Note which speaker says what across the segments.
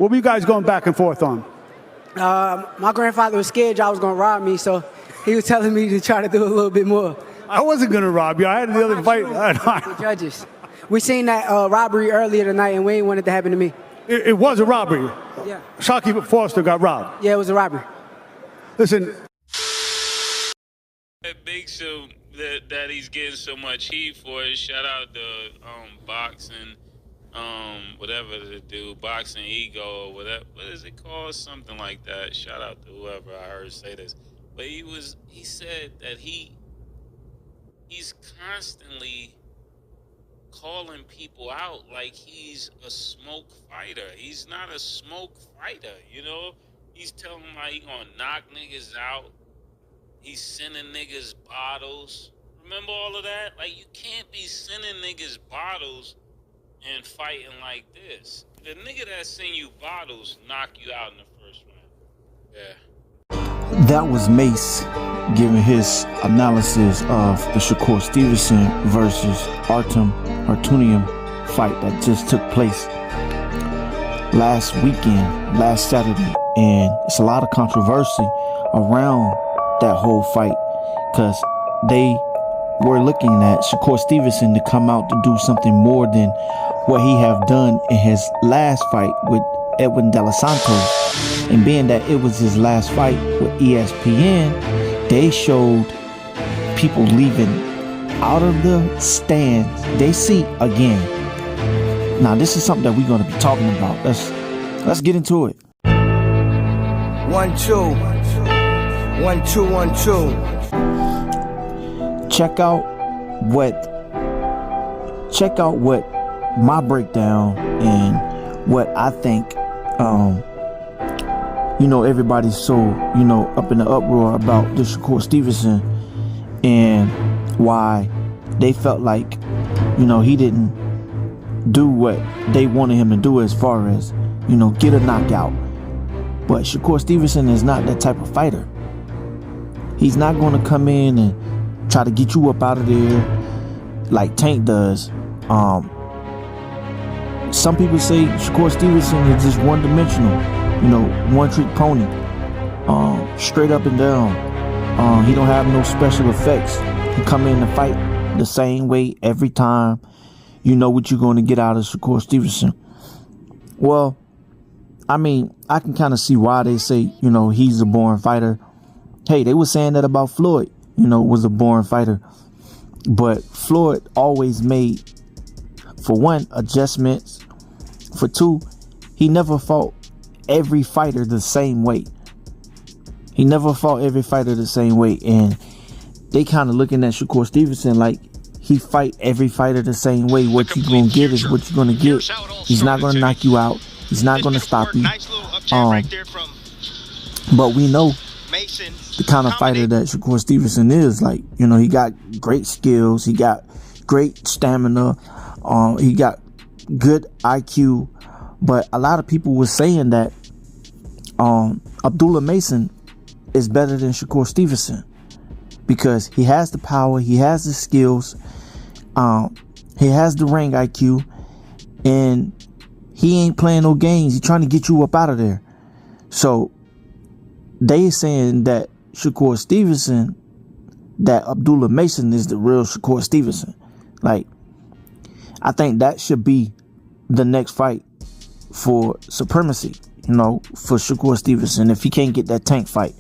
Speaker 1: What were you guys going back and forth on?
Speaker 2: My grandfather was scared y'all was going to rob me, so he was telling me to try to do a little bit more.
Speaker 1: I wasn't going to rob you. I had the other fight.
Speaker 2: The judges. We seen that robbery earlier tonight, and we ain't want it to happen to me.
Speaker 1: It was a robbery.
Speaker 2: Yeah.
Speaker 1: Shakur Foster got robbed.
Speaker 2: Yeah, it was a robbery.
Speaker 1: Listen.
Speaker 3: That makes him that he's getting so much heat for it. Shout out to boxing, whatever they do, boxing ego or whatever. What is it called? Something like that. Shout out to whoever I heard say this. But he said that he's constantly calling people out like he's a smoke fighter. He's not a smoke fighter, you know? He's telling them like he gonna knock niggas out. He's sending niggas bottles. Remember all of that? Like, you can't be sending niggas bottles and fighting like this. The nigga that send you bottles knock you out in the first round. Yeah.
Speaker 4: That was Mace giving his analysis of the Shakur Stevenson versus ArtemCONTROVERSY fight that just took place last weekend, last Saturday. And it's a lot of controversy around that whole fight because they were looking at Shakur Stevenson to come out to do something more than what he have done in his last fight with Edwin De Los Santos. And being that it was his last fight with ESPN, they showed people leaving out of the stands their seat again. Now this is something that we're going to be talking about. Let's get into it.
Speaker 5: 1 2 1 2 1 2.
Speaker 4: Check out what my breakdown and what I think. Everybody's so up in the uproar about the Shakur Stevenson and why they felt like he didn't do what they wanted him to do as far as get a knockout. But Shakur Stevenson is not that type of fighter. He's not going to come in and try to get you up out of there like Tank does. Some people say Shakur Stevenson is just one-dimensional, one-trick pony, straight up and down. He don't have no special effects. He come in to fight the same way every time. You know what you're going to get out of Shakur Stevenson. Well, I mean, I can kind of see why they say, he's a born fighter. Hey, they were saying that about Floyd, was a born fighter. But Floyd always made, for one, adjustments. For two, he never fought every fighter the same way. And they kind of looking at Shakur Stevenson like he fight every fighter the same way. What you gonna get is what you're gonna get. He's not gonna knock you out. He's not gonna stop you. But we know the kind of fighter that Shakur Stevenson is. Like, he got great skills. He got great stamina. He got good IQ. But a lot of people were saying that Abdullah Mason is better than Shakur Stevenson because he has the power, he has the skills, he has the ring IQ, and he ain't playing no games. He's trying to get you up out of there. So they saying that Shakur Stevenson, that Abdullah Mason is the real Shakur Stevenson. Like, I think that should be the next fight for supremacy, for Shakur Stevenson. If he can't get that Tank fight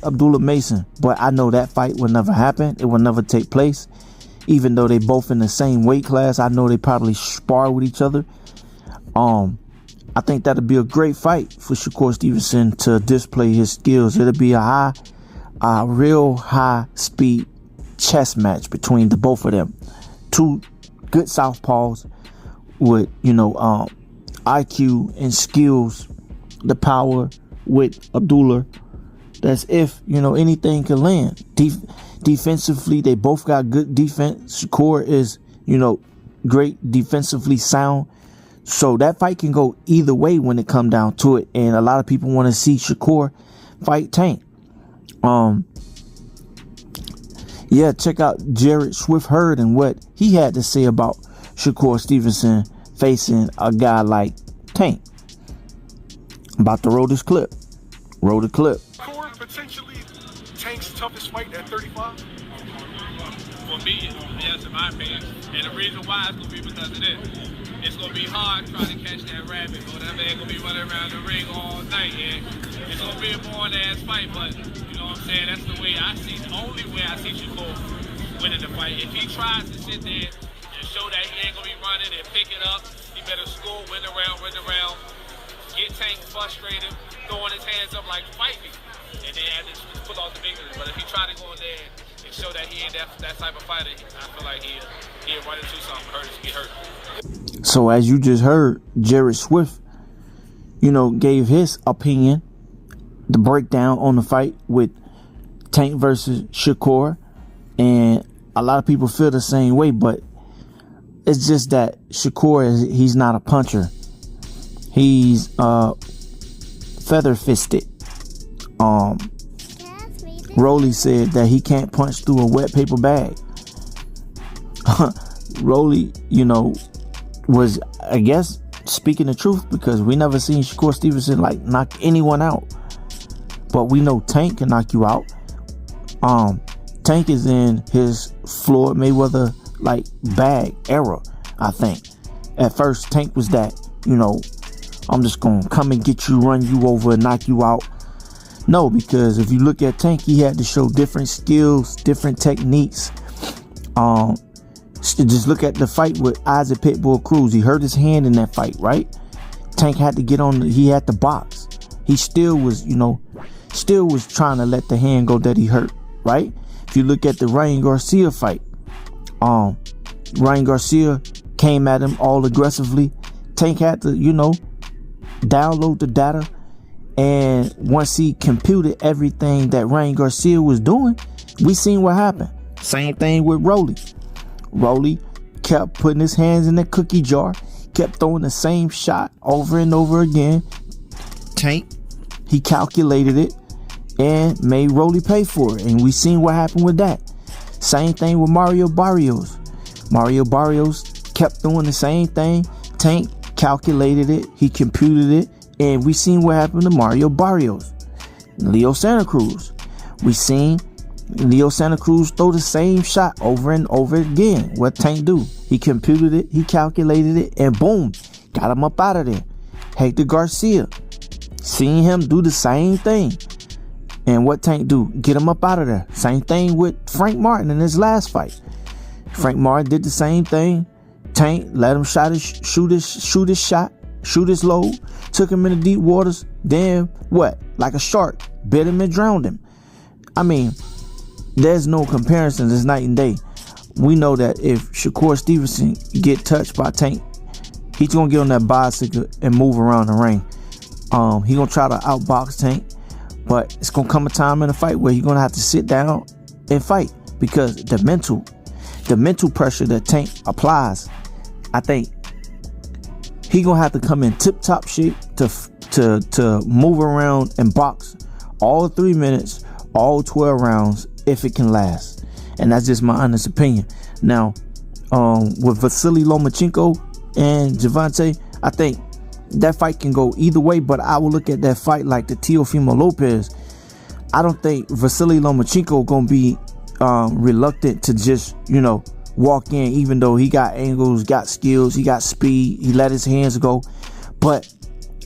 Speaker 4: Abdullah Mason. But I know that fight will never happen. It will never take place. Even though they both in the same weight class, I know they probably spar with each other. I think that'll be a great fight for Shakur Stevenson to display his skills. It'll be a real high speed chess match between the both of them. Two good southpaws with, IQ and skills, the power with Abdullah. That's if, anything can land. Defensively, they both got good defense. Shakur is, great defensively sound. So that fight can go either way when it come down to it. And a lot of people want to see Shakur fight Tank. Check out Jared Swift-Hurd and what he had to say about Shakur Stevenson facing a guy like Tank. I'm about to roll this clip. Roll the clip.
Speaker 6: Shakur potentially Tank's toughest fight at 35?
Speaker 7: For me, yes, in my opinion. And the reason why it's going to be because of this. It's going to be hard trying to catch that rabbit, or that man going to be running around the ring all night. And it's going to be a boring-ass fight, but you know what I'm saying? That's the way I see, the only way I see Shakur winning the fight. If he tries to sit there and show that he ain't going to be running and pick it up, he better score, win the round, get Tank frustrated, throwing his hands up like, fight me. And then have to pull off the fingers. But if he try to go in there and show that he ain't that type of fighter, I feel like he'll run into something, get hurt.
Speaker 4: So as you just heard, Jared Swift, gave his opinion, the breakdown on the fight with Tank versus Shakur. And a lot of people feel the same way, but it's just that Shakur, he's not a puncher. He's feather-fisted. Rolly said that he can't punch through a wet paper bag. Rolly, was, I guess, speaking the truth, because we never seen Shakur Stevenson knock anyone out. But we know Tank can knock you out. Tank is in his Floyd Mayweather bag era, I think. At first, Tank was that, I'm just gonna come and get you, run you over, and knock you out. No, because if you look at Tank, he had to show different skills, different techniques. Just look at the fight with Isaac Pitbull Cruz. He hurt his hand in that fight, right? Tank had to get on. He had to box. He still was, trying to let the hand go that he hurt, right? If you look at the Ryan Garcia fight, Ryan Garcia came at him all aggressively. Tank had to, download the data. And once he computed everything that Ryan Garcia was doing, we seen what happened. Same thing with Rolly. Rolly kept putting his hands in the cookie jar, kept throwing the same shot over and over again. Tank, he calculated it and made Rolly pay for it. And we seen what happened with that. Same thing with Mario Barrios. Mario Barrios kept doing the same thing. Tank calculated it, he computed it, and we seen what happened to Mario Barrios. Leo Santa Cruz. We seen Leo Santa Cruz throw the same shot over and over again. What Tank do? He computed it, he calculated it, and boom, got him up out of there. Hector Garcia, seen him do the same thing. And what Tank do? Get him up out of there. Same thing with Frank Martin in his last fight. Frank Martin did the same thing. Tank let him shoot his shot, shoot his load, took him into deep waters, then what? Like a shark, bit him and drowned him. I mean, there's no comparison. It's night and day. We know that if Shakur Stevenson get touched by Tank, he's gonna get on that bicycle and move around the ring. He gonna try to outbox Tank, but it's gonna come a time in the fight where he's gonna have to sit down and fight, because the mental pressure that Tank applies, I think he gonna have to come in tip-top shape to move around and box all 3 minutes, all 12 rounds, if it can last. And that's just my honest opinion. Now, with Vasily Lomachenko and Gervonta, I think that fight can go either way, but I will look at that fight like the Teofimo Lopez. I don't think Vasily Lomachenko gonna be reluctant to just, walk in, even though he got angles, got skills, he got speed, he let his hands go. But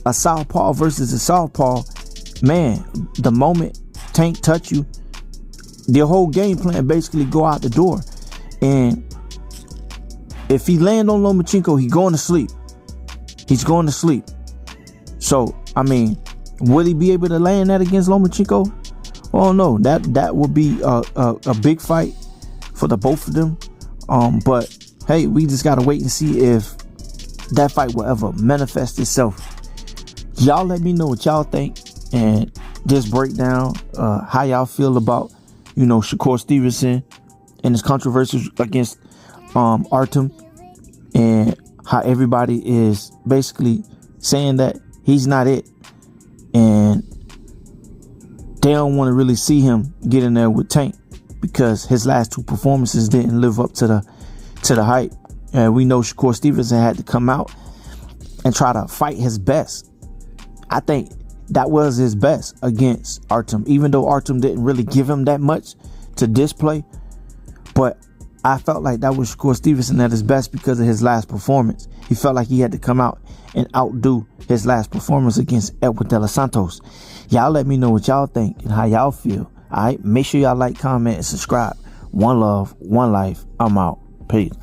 Speaker 4: a southpaw versus a southpaw, man, the moment Tank touch you, their whole game plan basically go out the door. And if he land on Lomachenko, he's going to sleep. He's going to sleep. So, I mean, will he be able to land that against Lomachenko? Oh no, that would be a big fight for the both of them. But hey, we just gotta wait and see if that fight will ever manifest itself. Y'all let me know what y'all think, and just break down how y'all feel about Shakur Stevenson and his controversy against Artem, and how everybody is basically saying that he's not it, and they don't want to really see him get in there with Tank, because his last two performances didn't live up to the hype. And we know Shakur Stevenson had to come out and try to fight his best. I think that was his best against Artem, even though Artem didn't really give him that much to display. But I felt like that was Shakur Stevenson at his best because of his last performance. He felt like he had to come out and outdo his last performance against Edward De Los Santos. Y'all let me know what y'all think and how y'all feel. All right, make sure y'all like, comment, and subscribe. One love, one life. I'm out. Peace.